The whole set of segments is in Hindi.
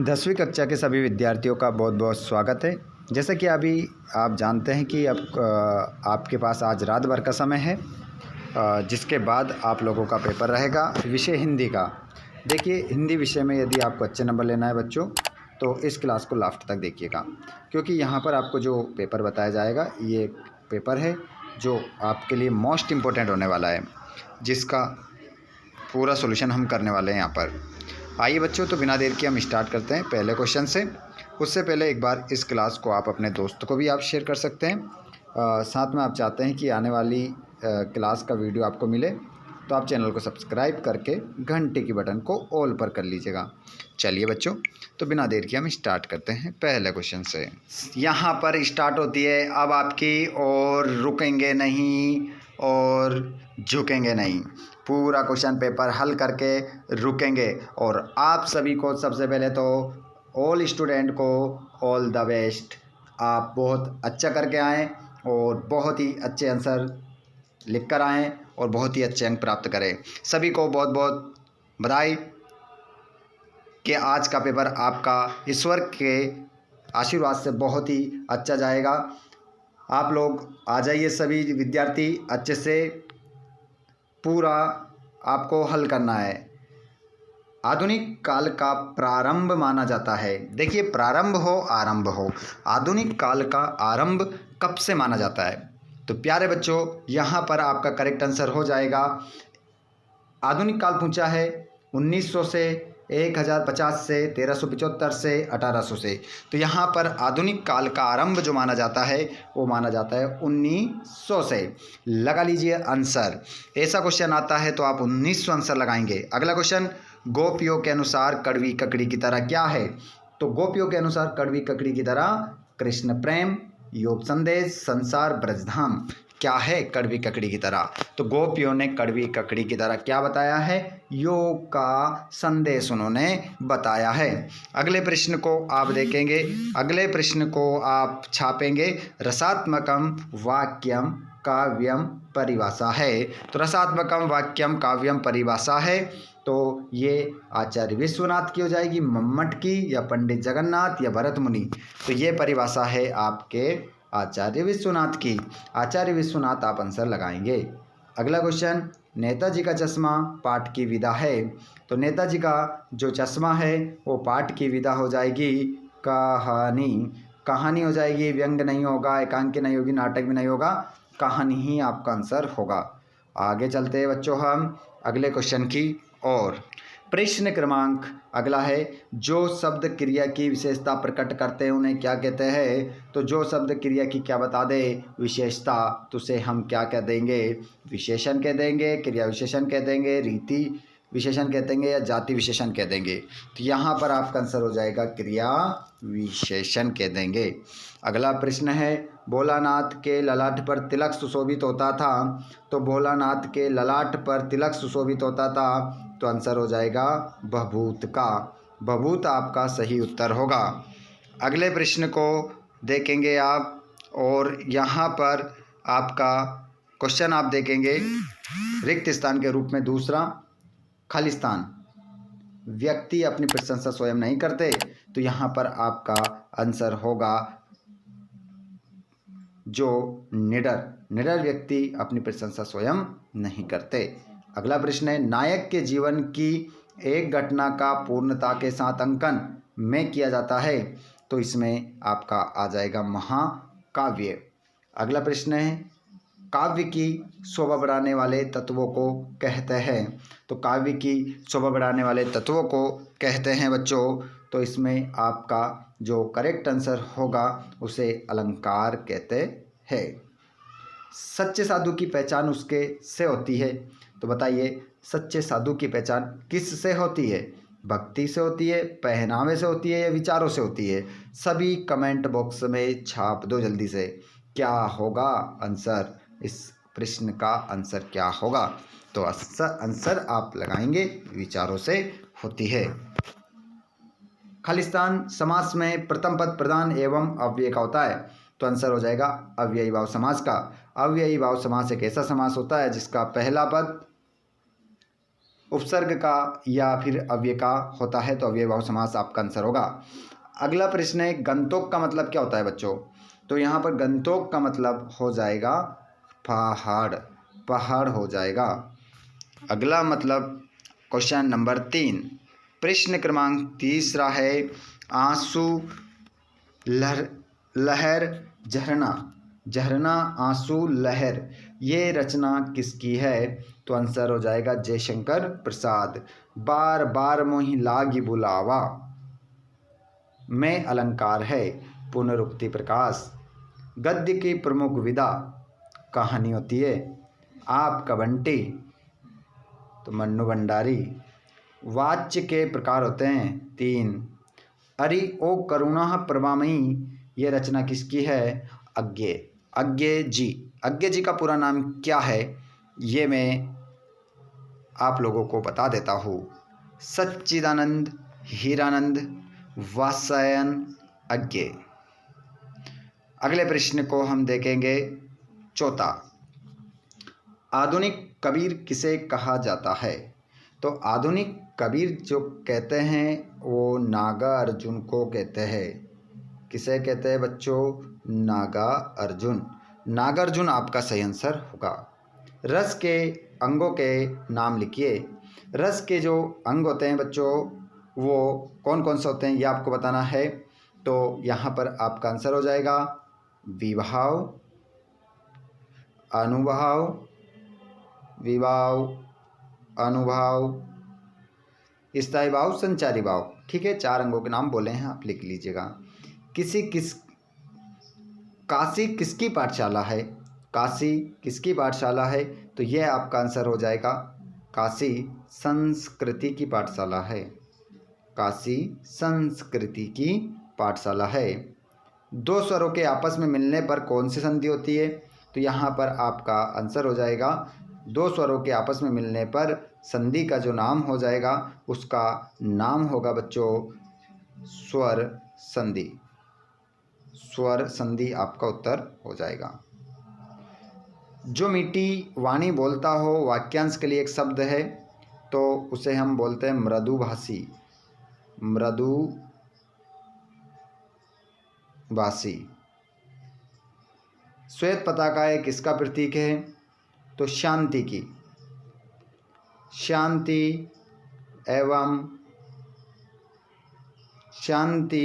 10वीं कक्षा के सभी विद्यार्थियों का बहुत बहुत स्वागत है। जैसा कि अभी आप जानते हैं कि अब आपके पास आज रात भर का समय है, जिसके बाद आप लोगों का पेपर रहेगा विषय हिंदी का। देखिए, हिंदी विषय में यदि आपको अच्छे नंबर लेना है बच्चों, तो इस क्लास को लास्ट तक देखिएगा, क्योंकि यहाँ पर आपको जो पेपर बताया जाएगा ये पेपर है जो आपके लिए मोस्ट इम्पोर्टेंट होने वाला है, जिसका पूरा सॉल्यूशन हम करने वाले हैं यहाँ पर। आइए बच्चों, तो बिना देर के हम स्टार्ट करते हैं पहले क्वेश्चन से। उससे पहले एक बार इस क्लास को आप अपने दोस्त को भी आप शेयर कर सकते हैं। साथ में आप चाहते हैं कि आने वाली क्लास का वीडियो आपको मिले, तो आप चैनल को सब्सक्राइब करके घंटे की बटन को ऑल पर कर लीजिएगा। चलिए बच्चों, तो बिना देर के हम स्टार्ट करते हैं पहले क्वेश्चन से। यहाँ पर स्टार्ट होती है अब आपकी, और रुकेंगे नहीं और झुकेंगे नहीं। पूरा क्वेश्चन पेपर हल करके रुकेंगे। और आप सभी को सबसे पहले तो ऑल स्टूडेंट को ऑल द बेस्ट। आप बहुत अच्छा करके आएँ और बहुत ही अच्छे आंसर लिख कर आएँ और बहुत ही अच्छे अंक प्राप्त करें। सभी को बहुत बहुत बधाई कि आज का पेपर आपका ईश्वर के आशीर्वाद से बहुत ही अच्छा जाएगा। आप लोग आ जाइए, सभी विद्यार्थी अच्छे से पूरा आपको हल करना है। आधुनिक काल का प्रारंभ माना जाता है। देखिए, प्रारंभ हो आरंभ हो, आधुनिक काल का आरंभ कब से माना जाता है? तो प्यारे बच्चों, यहाँ पर आपका करेक्ट आंसर हो जाएगा, आधुनिक काल पूछा है 1900 से 1050 से 1375 से 1800 से। तो यहाँ पर आधुनिक काल का आरंभ जो माना जाता है वो माना जाता है 1900 से। लगा लीजिए आंसर। ऐसा क्वेश्चन आता है तो आप 1900 आंसर लगाएंगे। अगला क्वेश्चन, गोपियों के अनुसार कड़वी ककड़ी की तरह क्या है? तो गोपियों के अनुसार कड़वी ककड़ी की तरह कृष्ण प्रेम, योग संदेश, संसार, ब्रजधाम। क्या है कड़वी ककड़ी की तरह? तो गोपियों ने कड़वी ककड़ी की तरह क्या बताया है? योग का संदेश उन्होंने बताया है। अगले प्रश्न को आप देखेंगे, अगले प्रश्न को आप छापेंगे, रसात्मकम वाक्यम काव्यम परिभाषा है। तो रसात्मकम वाक्यम काव्यम परिभाषा है, तो ये आचार्य विश्वनाथ की हो जाएगी, मम्मट की, या पंडित जगन्नाथ, या भरत मुनि। तो ये परिभाषा है आपके आचार्य विश्वनाथ की। आचार्य विश्वनाथ आप आंसर लगाएंगे। अगला क्वेश्चन, नेताजी का चश्मा पाठ की विधा है। तो नेताजी का जो चश्मा है वो पाठ की विधा हो जाएगी कहानी। कहानी हो जाएगी, व्यंग नहीं होगा, एकांकी नहीं होगी, नाटक भी नहीं होगा, कहानी ही आपका आंसर होगा। आगे चलते हैं बच्चों हम अगले क्वेश्चन की और। प्रश्न क्रमांक अगला है, जो शब्द क्रिया की विशेषता प्रकट करते हैं उन्हें क्या कहते हैं? तो जो शब्द क्रिया की क्या बता दे विशेषता, तो उसे हम क्या कह देंगे? विशेषण कह देंगे, क्रिया विशेषण कह देंगे, रीति विशेषण कह देंगे, या जाति विशेषण कह देंगे। तो यहाँ पर आपका आंसर हो जाएगा क्रिया विशेषण कह देंगे। अगला प्रश्न है, भोलानाथ के ललाट पर तिलक सुशोभित होता था। तो भोलानाथ के ललाट पर तिलक सुशोभित होता था, तो आंसर हो जाएगा भभूत का। भभूत आपका सही उत्तर होगा। अगले प्रश्न को देखेंगे आप, और यहाँ पर आपका क्वेश्चन आप देखेंगे, रिक्त स्थान के रूप में दूसरा, खाली स्थान। व्यक्ति अपनी प्रशंसा स्वयं नहीं करते, तो यहाँ पर आपका आंसर होगा जो निडर व्यक्ति अपनी प्रशंसा स्वयं नहीं करते। अगला प्रश्न है, नायक के जीवन की एक घटना का पूर्णता के साथ अंकन में किया जाता है। तो इसमें आपका आ जाएगा महाकाव्य। अगला प्रश्न है, काव्य की शोभा बढ़ाने वाले तत्वों को कहते हैं। तो काव्य की शोभा बढ़ाने वाले तत्वों को कहते हैं बच्चों। तो इसमें आपका जो करेक्ट आंसर होगा उसे अलंकार कहते हैं। सच्चे साधु की पहचान उसके से होती है। तो बताइए, सच्चे साधु की पहचान किस से होती है? भक्ति से होती है, पहनावे से होती है, या विचारों से होती है? सभी कमेंट बॉक्स में छाप दो जल्दी से। क्या होगा आंसर? इस प्रश्न का आंसर क्या होगा? तो आंसर आप लगाएंगे विचारों से होती है। खालिस्तान समास में प्रथम पद प्रधान एवं अव्यय का होता है। तो आंसर हो जाएगा अव्ययी भाव समास का। अव्ययी भाव समास एक ऐसा समास होता है जिसका पहला पद उपसर्ग का या फिर अव्यय का होता है तो अव्ययभाव समास आपका आंसर होगा। अगला प्रश्न है गंतोक का मतलब क्या होता है बच्चों। तो यहाँ पर गंतोक का मतलब हो जाएगा पहाड़, पहाड़ हो जाएगा। अगला मतलब क्वेश्चन नंबर 3, प्रश्न क्रमांक 3 है आंसू लहर झरना, झरना आंसू लहर, ये रचना किसकी है। तो आंसर हो जाएगा जयशंकर प्रसाद। बार बार मोहि लागी बुलावा, में अलंकार है पुनरुक्ति प्रकाश। गद्य की प्रमुख विधा कहानी होती है। आप का बंटी, तो मन्नू भंडारी। वाच्य के प्रकार होते हैं 3। अरि ओ करुणा प्रभामयी, ये रचना किसकी है। अज्ञे, अज्ञे जी। अज्ञे जी का पूरा नाम क्या है ये मैं आप लोगों को बता देता हूँ। सच्चिदानंद हीरानंद वात्स्यायन अज्ञे। अगले प्रश्न को हम देखेंगे 4। आधुनिक कबीर किसे कहा जाता है। तो आधुनिक कबीर जो कहते हैं वो नागा अर्जुन को कहते हैं। किसे कहते हैं बच्चों, नागा अर्जुन। नागार्जुन आपका सही आंसर होगा। रस के अंगों के नाम लिखिए। रस के जो अंग होते हैं बच्चों वो कौन कौन से होते हैं ये आपको बताना है। तो यहाँ पर आपका आंसर हो जाएगा विभाव, अनुभाव, विभाव, अनुभाव, स्थायी भाव, संचारी भाव। ठीक है, 4 अंगों के नाम बोले हैं, आप लिख लीजिएगा। काशी किसकी पाठशाला है। काशी किसकी पाठशाला है। तो यह आपका आंसर हो जाएगा काशी संस्कृति की पाठशाला है। काशी संस्कृति की पाठशाला है। 2 स्वरों के आपस में मिलने पर कौन सी संधि होती है। तो यहाँ पर आपका आंसर हो जाएगा 2 स्वरों के आपस में मिलने पर संधि का जो नाम हो जाएगा उसका नाम होगा बच्चों स्वर संधि। स्वर संधि आपका उत्तर हो जाएगा। जो मीठी वाणी बोलता हो वाक्यांश के लिए एक शब्द है तो उसे हम बोलते हैं मृदुभाषी। मृदुभाषी। श्वेत पताका किसका प्रतीक है। तो शांति की। शांति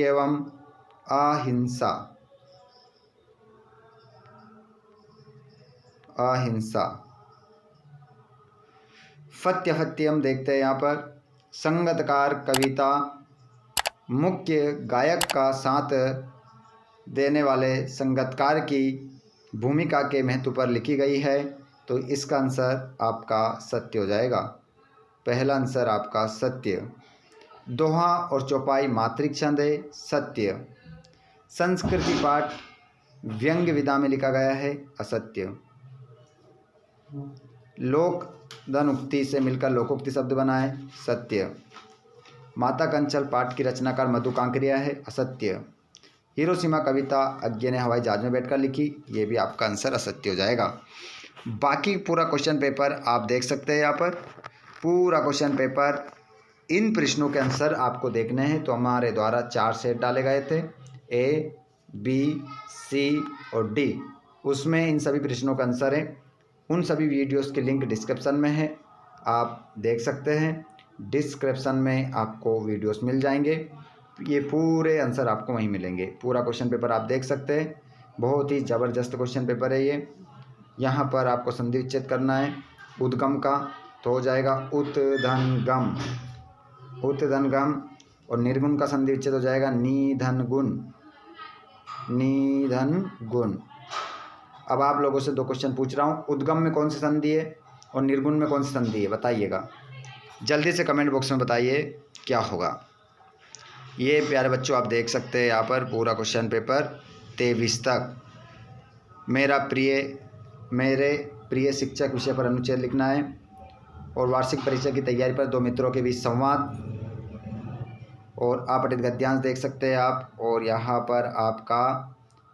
एवं अहिंसा। अहिंसा। फत्य हम देखते हैं यहाँ पर संगतकार कविता मुख्य गायक का साथ देने वाले संगतकार की भूमिका के महत्व पर लिखी गई है। तो इसका आंसर आपका सत्य हो जाएगा। पहला आंसर आपका सत्य। दोहा और चौपाई मात्रिक छंद है, सत्य। संस्कृति पाठ व्यंग्य विधा में लिखा गया है, असत्य। लोक धन उक्ति से मिलकर लोकोक्ति शब्द बना है, सत्य। माता कंचल पाठ की रचनाकार मधु कांकरिया है, असत्य। हिरोशिमा कविता अज्ञे ने हवाई जहाज में बैठकर लिखी, ये भी आपका आंसर असत्य हो जाएगा। बाकी पूरा क्वेश्चन पेपर आप देख सकते हैं यहाँ पर। पूरा क्वेश्चन पेपर इन प्रश्नों के आंसर आपको देखने हैं तो हमारे द्वारा 4 सेट डाले गए थे, A, B, C और D। उसमें इन सभी प्रश्नों का आंसर है। उन सभी वीडियोस के लिंक डिस्क्रिप्शन में है, आप देख सकते हैं। डिस्क्रिप्शन में आपको वीडियोस मिल जाएंगे, ये पूरे आंसर आपको वहीं मिलेंगे। पूरा क्वेश्चन पेपर आप देख सकते हैं, बहुत ही ज़बरदस्त क्वेश्चन पेपर है ये। यहाँ पर आपको संधि विच्छेद करना है उद्गम का, तो हो जाएगा उत्धनगम, उत्धनगम। और निर्गुण का संधि विच्छेद हो जाएगा निधन गुण, निधन गुण। अब आप लोगों से 2 क्वेश्चन पूछ रहा हूँ, उद्गम में कौन सी संधि है और निर्गुण में कौन सी संधि है, बताइएगा जल्दी से कमेंट बॉक्स में बताइए क्या होगा। ये प्यारे बच्चों आप देख सकते हैं यहाँ पर पूरा क्वेश्चन पेपर 23 तक। मेरे प्रिय शिक्षक विषय पर अनुच्छेद लिखना है और वार्षिक परीक्षा की तैयारी पर 2 मित्रों के बीच संवाद और अपठित गद्यांश देख सकते हैं आप। और यहाँ पर आपका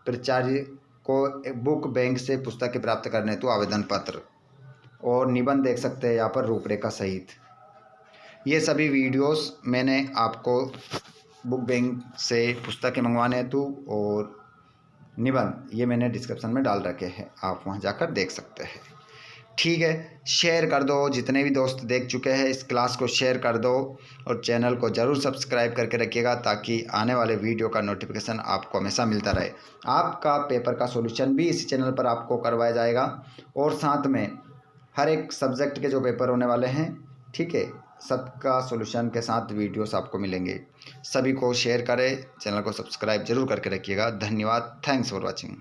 प्राचार्य को बुक बैंक से पुस्तकें प्राप्त करने हेतु आवेदन पत्र और निबंध देख सकते हैं यहाँ पर रूपरेखा सहित। ये सभी वीडियोस मैंने आपको बुक बैंक से पुस्तकें मंगवाने हेतु और निबंध ये मैंने डिस्क्रिप्शन में डाल रखे हैं, आप वहाँ जाकर देख सकते हैं। ठीक है, शेयर कर दो, जितने भी दोस्त देख चुके हैं इस क्लास को शेयर कर दो और चैनल को ज़रूर सब्सक्राइब करके रखिएगा ताकि आने वाले वीडियो का नोटिफिकेशन आपको हमेशा मिलता रहे। आपका पेपर का सॉल्यूशन भी इसी चैनल पर आपको करवाया जाएगा और साथ में हर एक सब्जेक्ट के जो पेपर होने वाले हैं, ठीक है, सबका सॉल्यूशन के साथ वीडियोस आपको मिलेंगे। सभी को शेयर करें, चैनल को सब्सक्राइब जरूर करके रखिएगा। धन्यवाद, थैंक्स फॉर वॉचिंग।